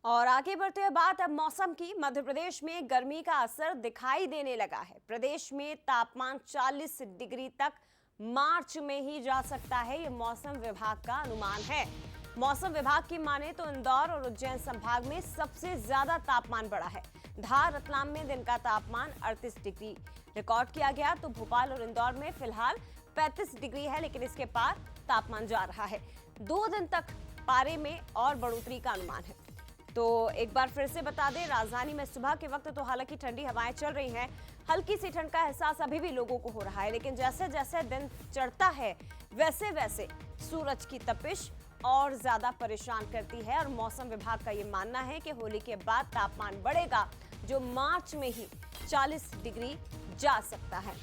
और आगे बढ़ते हुए बात अब मौसम की। मध्य प्रदेश में गर्मी का असर दिखाई देने लगा है। प्रदेश में तापमान 40 डिग्री तक मार्च में ही जा सकता है, ये मौसम विभाग का अनुमान है। मौसम विभाग की माने तो इंदौर और उज्जैन संभाग में सबसे ज्यादा तापमान बढ़ा है। धार रतलाम में दिन का तापमान 38 डिग्री रिकॉर्ड किया गया, तो भोपाल और इंदौर में फिलहाल 35 डिग्री है, लेकिन इसके पार तापमान जा रहा है। 2 दिन तक पारे में और बढ़ोतरी का अनुमान है। तो एक बार फिर से बता दें, राजधानी में सुबह के वक्त तो हालांकि ठंडी हवाएं चल रही हैं, हल्की सी ठंड का एहसास अभी भी लोगों को हो रहा है, लेकिन जैसे जैसे दिन चढ़ता है वैसे वैसे सूरज की तपिश और ज्यादा परेशान करती है। और मौसम विभाग का ये मानना है कि होली के बाद तापमान बढ़ेगा, जो मार्च में ही 40 डिग्री जा सकता है।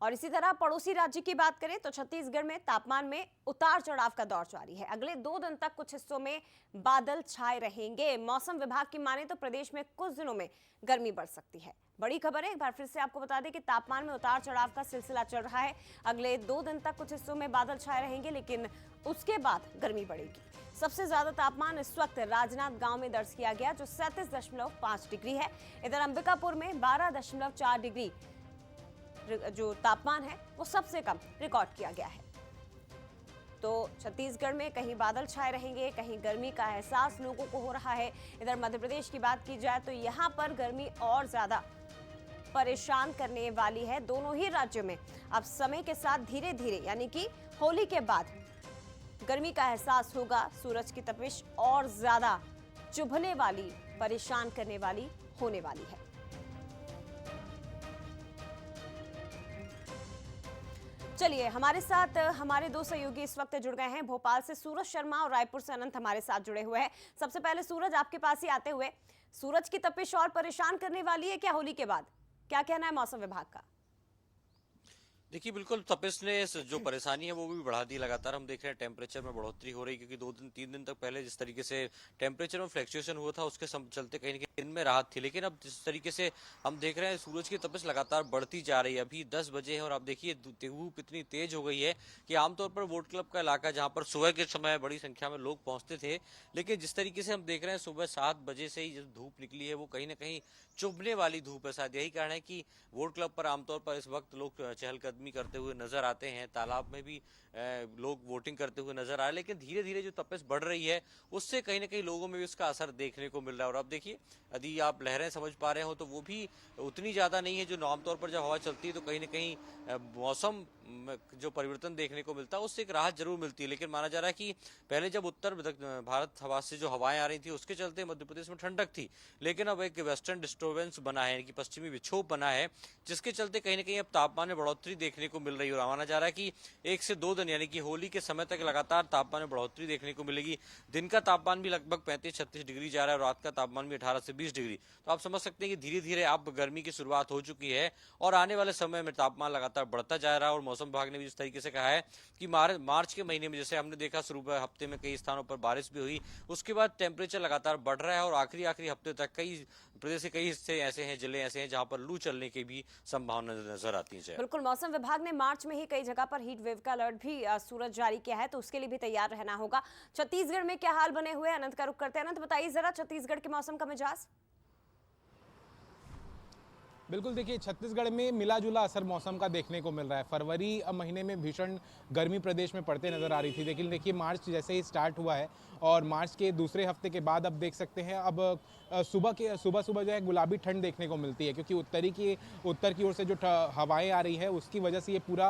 और इसी तरह पड़ोसी राज्य की बात करें तो छत्तीसगढ़ में तापमान में उतार चढ़ाव का दौर जारी है। अगले 2 दिन तक कुछ हिस्सों में बादल छाए रहेंगे। मौसम विभाग की माने तो प्रदेश में कुछ दिनों में गर्मी बढ़ सकती है। बड़ी खबर है, एक बार फिर से आपको बता दें कि तापमान में उतार चढ़ाव का सिलसिला चल रहा है। अगले 2 दिन तक कुछ हिस्सों में बादल छाए रहेंगे, लेकिन उसके बाद गर्मी बढ़ेगी। सबसे ज्यादा तापमान इस वक्त राजनांदगांव में दर्ज किया गया, जो 37.5 डिग्री है। इधर अंबिकापुर में 12.4 डिग्री जो तापमान है वो सबसे कम रिकॉर्ड किया गया है। तो छत्तीसगढ़ में कहीं बादल छाए रहेंगे, कहीं गर्मी का एहसास लोगों को हो रहा है। इधर मध्य प्रदेश की बात की जाए तो यहां पर गर्मी और ज्यादा परेशान करने वाली है। दोनों ही राज्यों में अब समय के साथ धीरे धीरे, यानी कि होली के बाद गर्मी का एहसास होगा। सूरज की तपिश और ज्यादा चुभने वाली, परेशान करने वाली होने वाली है। चलिए, हमारे साथ हमारे 2 सहयोगी इस वक्त जुड़ गए हैं। भोपाल से सूरज शर्मा और रायपुर से अनंत हमारे साथ जुड़े हुए हैं। सबसे पहले सूरज, आपके पास ही आते हुए, सूरज की तपिश और परेशान करने वाली है क्या होली के बाद? क्या कहना है मौसम विभाग का? देखिए, बिल्कुल तपिश ने जो परेशानी है वो भी बढ़ा दी। लगातार हम देख रहे हैं टेम्परेचर में बढ़ोतरी हो रही है, क्योंकि 2-3 दिन तक पहले जिस तरीके से टेम्परेचर में फ्लक्चुएशन हुआ था उसके चलते कहीं न कहीं दिन में राहत थी, लेकिन अब जिस तरीके से हम देख रहे हैं सूरज की तपिश लगातार बढ़ती जा रही है। अभी 10 बजे है और आप देखिए धूप इतनी तेज हो गई है कि आमतौर पर वोट क्लब का इलाका, जहाँ पर सुबह के समय बड़ी संख्या में लोग पहुंचते थे, लेकिन जिस तरीके से हम देख रहे हैं सुबह 7 बजे से ही जो धूप निकली है वो कहीं ना कहीं चुभने वाली धूप है। शायद यही कारण है कि वोट क्लब पर आमतौर पर इस वक्त लोग चहलकदमी करते हुए नजर आते हैं। तालाब में भी लोग वोटिंग करते हुए नजर आ रहे हैं, लेकिन धीरे धीरे जो तपिश बढ़ रही है उससे कहीं ना कहीं लोगों में भी उसका असर देखने को मिल रहा है। और अब देखिए, यदि आप लहरें समझ पा रहे हो तो वो भी उतनी ज्यादा नहीं है। जो आमतौर पर जब हवा चलती है तो कहीं ना कहीं मौसम जो परिवर्तन देखने को मिलता है उससे एक राहत जरूर मिलती है, लेकिन माना जा रहा है कि पहले जब उत्तर भारत हवा से जो हवाएं आ रही थी उसके चलते मध्य प्रदेश में ठंडक थी, लेकिन अब एक वेस्टर्न डिस्टर्बेंस बना है, यानी कि पश्चिमी विक्षोभ बना है, जिसके चलते कहीं ना कहीं अब तापमान में बढ़ोतरी देखने को मिल रही है। और माना जा रहा है कि 1 से 2 दिन, यानी कि होली के समय तक लगातार तापमान में बढ़ोतरी देखने को मिलेगी। दिन का तापमान भी लगभग 35-36 डिग्री जा रहा है और रात का तापमान भी 18 से 20 डिग्री। तो आप समझ सकते हैं कि धीरे धीरे अब गर्मी की शुरुआत हो चुकी है और आने वाले समय में तापमान लगातार बढ़ता जा रहा है। और मौसम विभाग ने भी इस तरीके से कहा है कि मार्च के महीने में, जैसे हमने देखा शुरू हफ्ते में कई स्थानों पर बारिश भी हुई, उसके बाद टेम्परेचर लगातार बढ़ रहा है और आखिरी हफ्ते तक कई प्रदेश के कई हिस्से ऐसे हैं, जिले ऐसे हैं जहां पर लू चलने की भी संभावना नजर आती है। बिल्कुल, मौसम विभाग ने मार्च में ही कई जगह पर हीट वेव का अलर्ट भी सूरज जारी किया है, तो उसके लिए भी तैयार रहना होगा। छत्तीसगढ़ में क्या हाल बने हुए हैं, अनंत का रुख करते हैं। अनंत, बताइए जरा छत्तीसगढ़ के मौसम का मिजाज। बिल्कुल, देखिए छत्तीसगढ़ में मिला जुला असर मौसम का देखने को मिल रहा है। फरवरी महीने में भीषण गर्मी प्रदेश में पड़ते नजर आ रही थी, लेकिन देखिए मार्च जैसे ही स्टार्ट हुआ है और मार्च के दूसरे हफ्ते के बाद अब देख सकते हैं अब सुबह सुबह जो है गुलाबी ठंड देखने को मिलती है, क्योंकि उत्तर की ओर से जो हवाएं आ रही है उसकी वजह से ये पूरा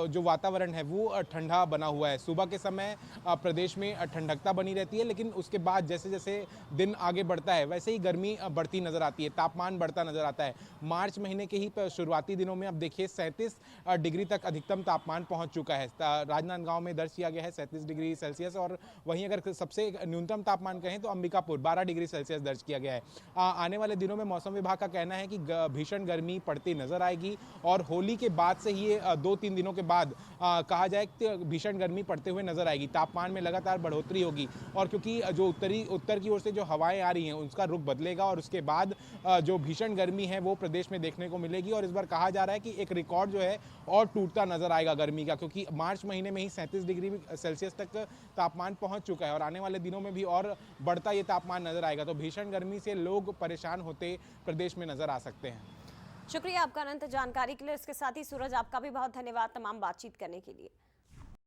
जो वातावरण है वो ठंडा बना हुआ है। सुबह के समय प्रदेश में ठंडकता बनी रहती है, लेकिन उसके बाद जैसे जैसे दिन आगे बढ़ता है वैसे ही गर्मी बढ़ती नजर आती है, तापमान बढ़ता नजर आता है। मार्च महीने के ही शुरुआती दिनों में अब देखिए 37 डिग्री तक अधिकतम तापमान पहुंच चुका है। राजनांदगांव में दर्ज किया गया है 37 डिग्री सेल्सियस, और वहीं अगर सबसे न्यूनतम तापमान कहें तो अंबिकापुर 12 डिग्री सेल्सियस दर्ज किया गया है। आने वाले दिनों में मौसम विभाग का कहना है कि भीषण गर्मी पड़ती नजर आएगी और होली के बाद से ही 2-3 दिनों के बाद कहा जाए कि भीषण गर्मी पड़ते हुए नजर आएगी। तापमान में लगातार बढ़ोतरी होगी और क्योंकि जो उत्तर की ओर से जो हवाएं आ रही हैं उसका रुख बदलेगा और उसके बाद जो भीषण गर्मी है वो प्रदेश प्रदेश में देखने को मिलेगी। और इस बार कहा जा रहा है कि एक रिकॉर्ड जो है और टूटता नजर आएगा गर्मी का, क्योंकि मार्च महीने में ही 37 डिग्री सेल्सियस तक तापमान पहुंच चुका है और आने वाले दिनों में भी और बढ़ता ये तापमान नजर आएगा। तो भीषण गर्मी से लोग परेशान होते प्रदेश में नजर आ सकते हैं। शुक्रिया आपका अनंत जानकारी के लिए। इसके साथ ही सूरज आपका भी बहुत धन्यवाद तमाम बातचीत करने के लिए।